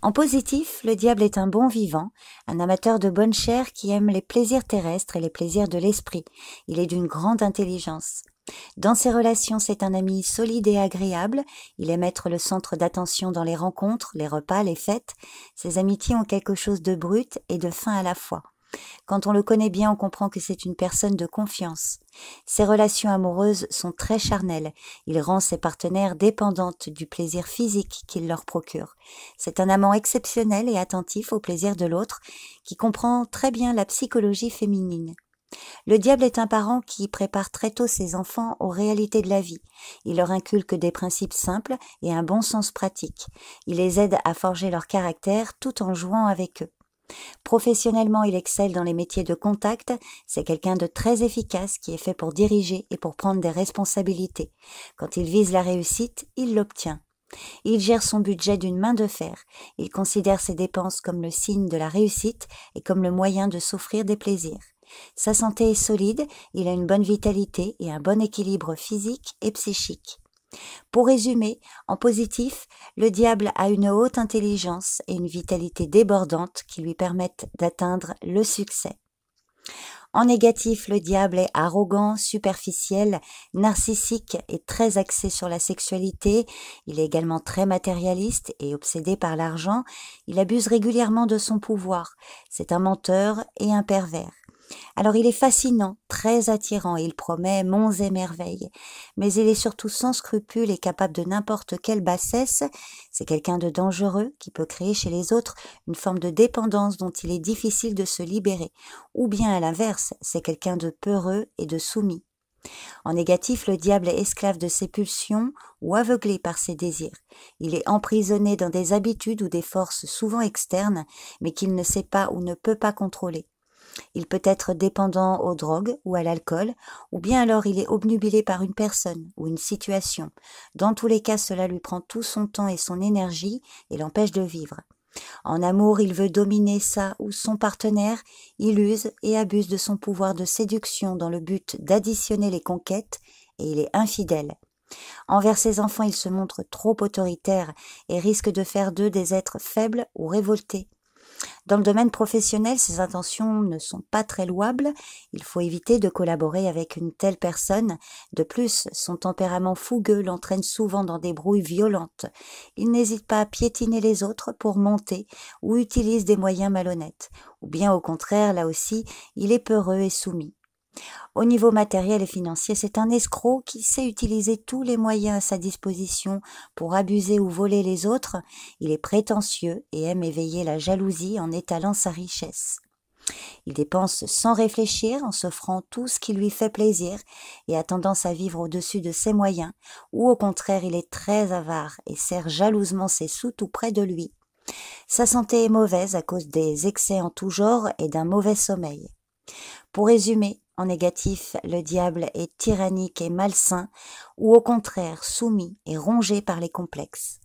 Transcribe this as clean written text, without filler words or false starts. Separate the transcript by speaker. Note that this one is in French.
Speaker 1: En positif, le diable est un bon vivant, un amateur de bonne chair qui aime les plaisirs terrestres et les plaisirs de l'esprit. Il est d'une grande intelligence. Dans ses relations, c'est un ami solide et agréable. Il aime être le centre d'attention dans les rencontres, les repas, les fêtes. Ses amitiés ont quelque chose de brut et de fin à la fois. Quand on le connaît bien, on comprend que c'est une personne de confiance. Ses relations amoureuses sont très charnelles. Il rend ses partenaires dépendantes du plaisir physique qu'il leur procure. C'est un amant exceptionnel et attentif au plaisir de l'autre, qui comprend très bien la psychologie féminine. Le diable est un parent qui prépare très tôt ses enfants aux réalités de la vie. Il leur inculque des principes simples et un bon sens pratique. Il les aide à forger leur caractère tout en jouant avec eux. Professionnellement, il excelle dans les métiers de contact. C'est quelqu'un de très efficace qui est fait pour diriger et pour prendre des responsabilités. Quand il vise la réussite, il l'obtient. Il gère son budget d'une main de fer. Il considère ses dépenses comme le signe de la réussite et comme le moyen de s'offrir des plaisirs. Sa santé est solide, il a une bonne vitalité et un bon équilibre physique et psychique. Pour résumer, en positif, le diable a une haute intelligence et une vitalité débordante qui lui permettent d'atteindre le succès. En négatif, le diable est arrogant, superficiel, narcissique et très axé sur la sexualité. Il est également très matérialiste et obsédé par l'argent. Il abuse régulièrement de son pouvoir. C'est un menteur et un pervers. Alors il est fascinant, très attirant, il promet monts et merveilles, mais il est surtout sans scrupules et capable de n'importe quelle bassesse. C'est quelqu'un de dangereux qui peut créer chez les autres une forme de dépendance dont il est difficile de se libérer, ou bien à l'inverse, c'est quelqu'un de peureux et de soumis. En négatif, le diable est esclave de ses pulsions ou aveuglé par ses désirs. Il est emprisonné dans des habitudes ou des forces souvent externes, mais qu'il ne sait pas ou ne peut pas contrôler. Il peut être dépendant aux drogues ou à l'alcool, ou bien alors il est obnubilé par une personne ou une situation. Dans tous les cas, cela lui prend tout son temps et son énergie et l'empêche de vivre. En amour, il veut dominer sa ou son partenaire, il use et abuse de son pouvoir de séduction dans le but d'additionner les conquêtes et il est infidèle. Envers ses enfants, il se montre trop autoritaire et risque de faire d'eux des êtres faibles ou révoltés. Dans le domaine professionnel, ses intentions ne sont pas très louables. Il faut éviter de collaborer avec une telle personne. De plus, son tempérament fougueux l'entraîne souvent dans des brouilles violentes. Il n'hésite pas à piétiner les autres pour monter ou utilise des moyens malhonnêtes. Ou bien au contraire, là aussi, il est peureux et soumis. Au niveau matériel et financier, c'est un escroc qui sait utiliser tous les moyens à sa disposition pour abuser ou voler les autres. Il est prétentieux et aime éveiller la jalousie en étalant sa richesse. Il dépense sans réfléchir en s'offrant tout ce qui lui fait plaisir et a tendance à vivre au-dessus de ses moyens, ou au contraire, il est très avare et serre jalousement ses sous tout près de lui. Sa santé est mauvaise à cause des excès en tout genre et d'un mauvais sommeil. Pour résumer, en négatif, le diable est tyrannique et malsain, ou au contraire soumis et rongé par les complexes.